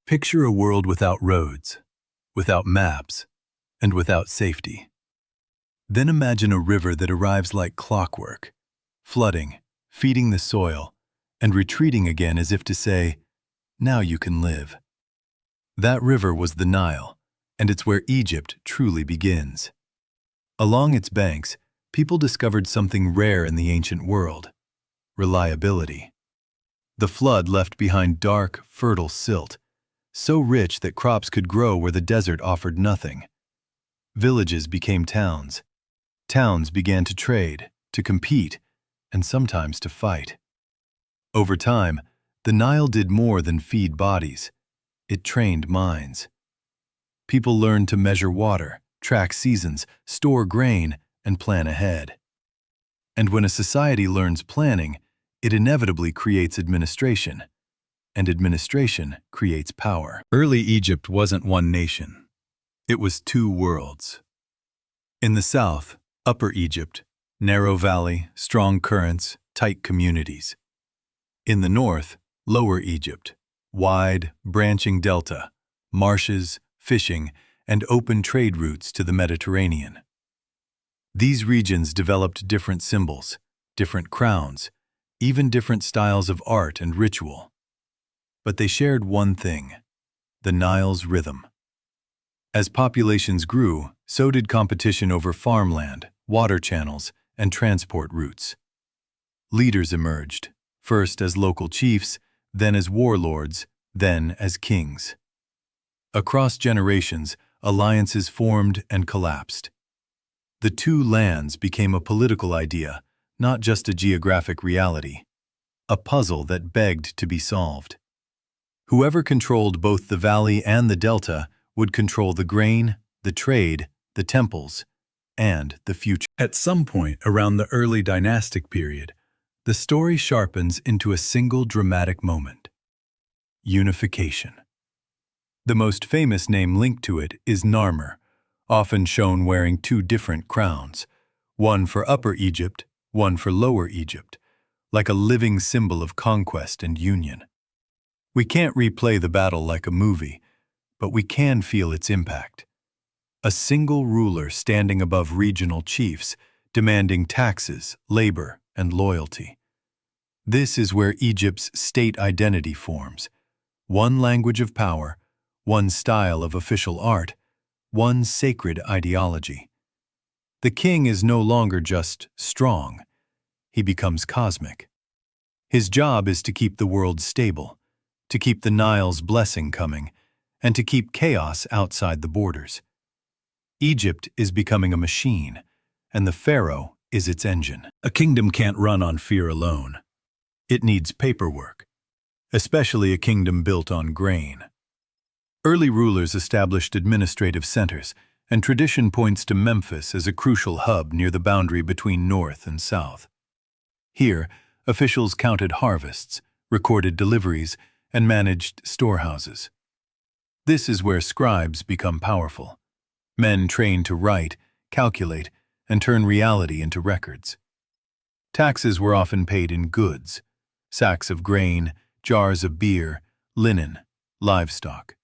Picture a world without roads, without maps, and without safety. Then imagine a river that arrives like clockwork, flooding, feeding the soil, and retreating again as if to say, "Now you can live." That river was the Nile, and it's where Egypt truly begins. Along its banks, people discovered something rare in the ancient world: reliability. The flood left behind dark, fertile silt, so rich that crops could grow where the desert offered nothing. Villages became towns. Towns began to trade, to compete, and sometimes to fight. Over time, the Nile did more than feed bodies. It trained minds. People learned to measure water, track seasons, store grain, and plan ahead. And when a society learns planning, it inevitably creates administration, and administration creates power. Early Egypt wasn't one nation. It was two worlds. In the south, Upper Egypt, narrow valley, strong currents, tight communities. In the north, Lower Egypt, wide, branching delta, marshes, fishing, and open trade routes to the Mediterranean. These regions developed different symbols, different crowns, even different styles of art and ritual. But they shared one thing: the Nile's rhythm. As populations grew, so did competition over farmland, water channels, and transport routes. Leaders emerged, first as local chiefs, then as warlords, then as kings. Across generations, alliances formed and collapsed. The two lands became a political idea, not just a geographic reality, a puzzle that begged to be solved. Whoever controlled both the valley and the delta would control the grain, the trade, the temples, and the future. At some point around the early dynastic period, the story sharpens into a single dramatic moment: unification. The most famous name linked to it is Narmer, often shown wearing two different crowns, one for Upper Egypt, one for Lower Egypt, like a living symbol of conquest and union. We can't replay the battle like a movie, but we can feel its impact. A single ruler standing above regional chiefs, demanding taxes, labor, and loyalty. This is where Egypt's state identity forms: one language of power, one style of official art, one sacred ideology. The king is no longer just strong. He becomes cosmic. His job is to keep the world stable, to keep the Nile's blessing coming, and to keep chaos outside the borders. Egypt is becoming a machine, and the pharaoh is its engine. A kingdom can't run on fear alone. It needs paperwork, especially a kingdom built on grain. Early rulers established administrative centers, and tradition points to Memphis as a crucial hub near the boundary between north and south. Here, officials counted harvests, recorded deliveries, and managed storehouses. This is where scribes become powerful. Men trained to write, calculate, and turn reality into records. Taxes were often paid in goods: sacks of grain, jars of beer, linen, livestock.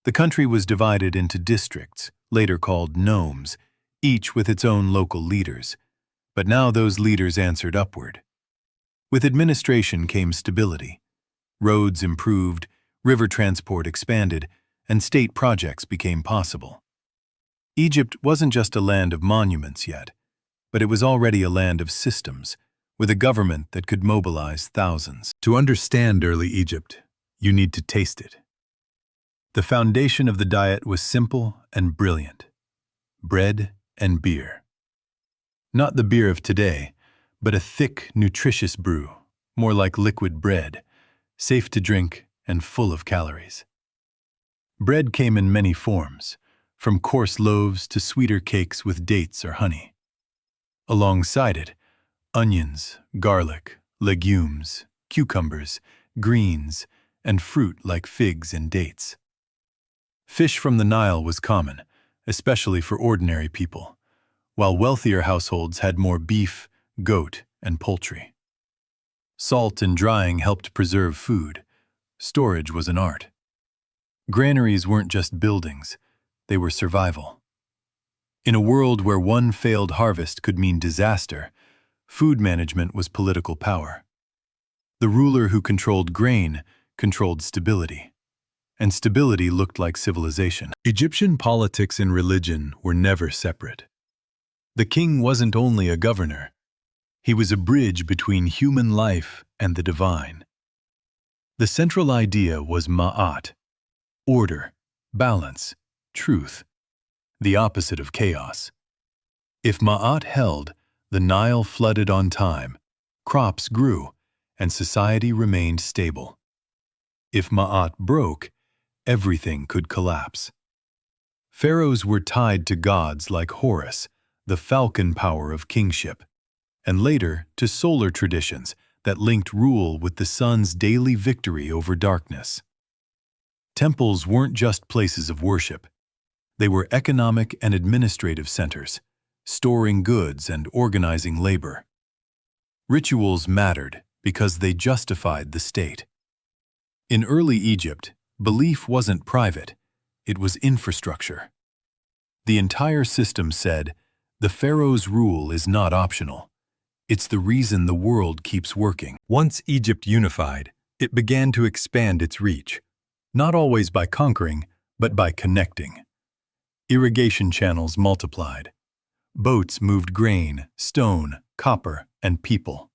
The country was divided into districts, later called nomes, each with its own local leaders. But now those leaders answered upward. With administration came stability. Roads improved, river transport expanded, and state projects became possible. Egypt wasn't just a land of monuments yet, but it was already a land of systems, with a government that could mobilize thousands. To understand early Egypt, you need to taste it. The foundation of the diet was simple and brilliant: bread and beer. Not the beer of today, but a thick, nutritious brew, more like liquid bread, safe to drink and full of calories. Bread came in many forms, from coarse loaves to sweeter cakes with dates or honey. Alongside it, onions, garlic, legumes, cucumbers, greens, and fruit like figs and dates. Fish from the Nile was common, especially for ordinary people, while wealthier households had more beef, goat, and poultry. Salt and drying helped preserve food. Storage was an art. Granaries weren't just buildings, they were survival. In a world where one failed harvest could mean disaster, food management was political power. The ruler who controlled grain controlled stability, and stability looked like civilization. Egyptian politics and religion were never separate. The king wasn't only a governor, he was a bridge between human life and the divine. The central idea was ma'at, order, balance, truth, the opposite of chaos. If ma'at held, the Nile flooded on time, crops grew, and society remained stable. If ma'at broke, everything could collapse. Pharaohs were tied to gods like Horus, the falcon power of kingship, and later to solar traditions that linked rule with the sun's daily victory over darkness. Temples weren't just places of worship. They were economic and administrative centers, storing goods and organizing labor. Rituals mattered because they justified the state. In early Egypt, belief wasn't private, it was infrastructure. The entire system said, "The pharaoh's rule is not optional. It's the reason the world keeps working." Once Egypt unified, it began to expand its reach, not always by conquering, but by connecting. Irrigation channels multiplied. Boats moved grain, stone, copper, and people.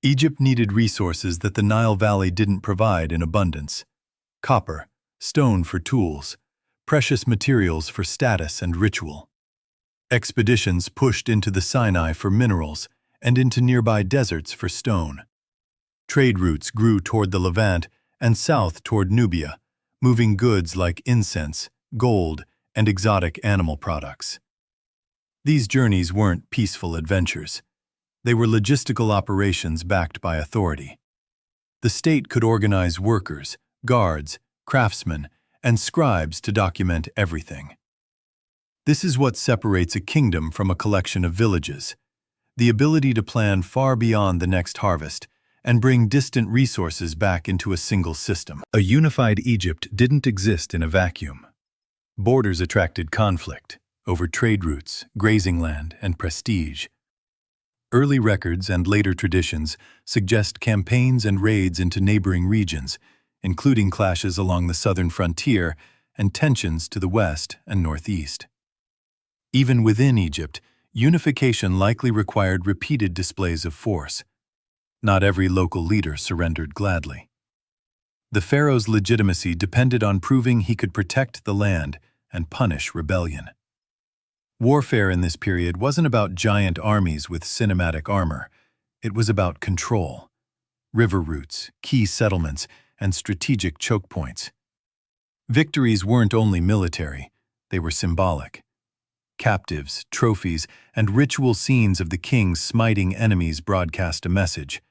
Egypt needed resources that the Nile Valley didn't provide in abundance: copper, stone for tools, precious materials for status and ritual. Expeditions pushed into the Sinai for minerals and into nearby deserts for stone. Trade routes grew toward the Levant and south toward Nubia, moving goods like incense, gold, and exotic animal products. These journeys weren't peaceful adventures. They were logistical operations backed by authority. The state could organize workers, guards, craftsmen, and scribes to document everything. This is what separates a kingdom from a collection of villages: the ability to plan far beyond the next harvest and bring distant resources back into a single system. A unified Egypt didn't exist in a vacuum. Borders attracted conflict over trade routes, grazing land, and prestige. Early records and later traditions suggest campaigns and raids into neighboring regions, including clashes along the southern frontier and tensions to the west and northeast. Even within Egypt, unification likely required repeated displays of force. Not every local leader surrendered gladly. The pharaoh's legitimacy depended on proving he could protect the land and punish rebellion. Warfare in this period wasn't about giant armies with cinematic armor. It was about control, river routes, key settlements, and strategic choke points. Victories weren't only military, they were symbolic. Captives, trophies, and ritual scenes of the king smiting enemies broadcast a message: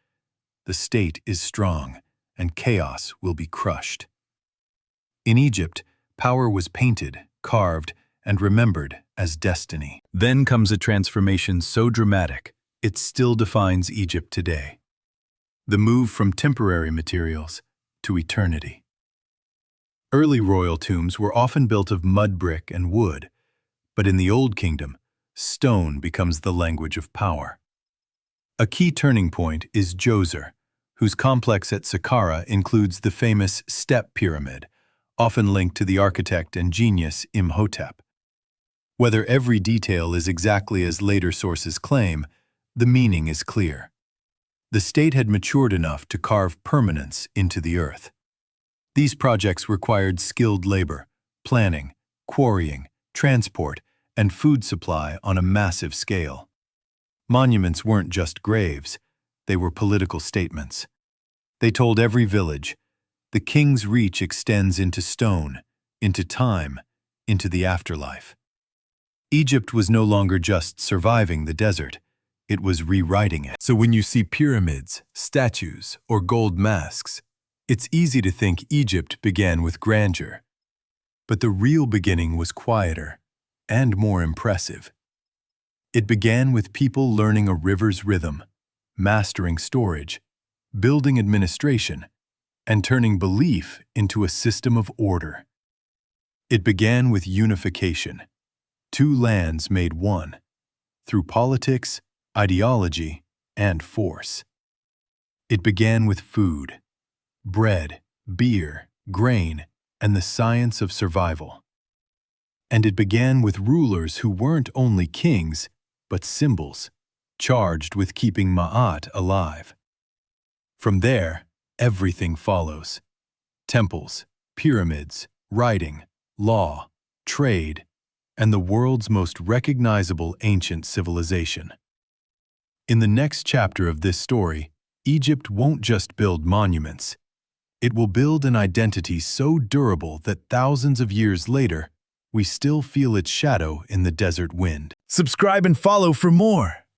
the state is strong, and chaos will be crushed. In Egypt, power was painted, carved, and remembered as destiny. Then comes a transformation so dramatic, it still defines Egypt today: the move from temporary materials to eternity. Early royal tombs were often built of mud brick and wood, but in the Old Kingdom, stone becomes the language of power. A key turning point is Djoser, whose complex at Saqqara includes the famous Step Pyramid, often linked to the architect and genius Imhotep. Whether every detail is exactly as later sources claim, the meaning is clear. The state had matured enough to carve permanence into the earth. These projects required skilled labor, planning, quarrying, transport, and food supply on a massive scale. Monuments weren't just graves, they were political statements. They told every village, the king's reach extends into stone, into time, into the afterlife. Egypt was no longer just surviving the desert, it was rewriting it. So when you see pyramids, statues, or gold masks, it's easy to think Egypt began with grandeur. But the real beginning was quieter and more impressive. It began with people learning a river's rhythm, mastering storage, building administration, and turning belief into a system of order. It began with unification. Two lands made one, through politics, ideology, and force. It began with food, bread, beer, grain, and the science of survival. And it began with rulers who weren't only kings, but symbols, charged with keeping Ma'at alive. From there, everything follows. Temples, pyramids, writing, law, trade, and the world's most recognizable ancient civilization. In the next chapter of this story, Egypt won't just build monuments. It will build an identity so durable that thousands of years later, we still feel its shadow in the desert wind. Subscribe and follow for more.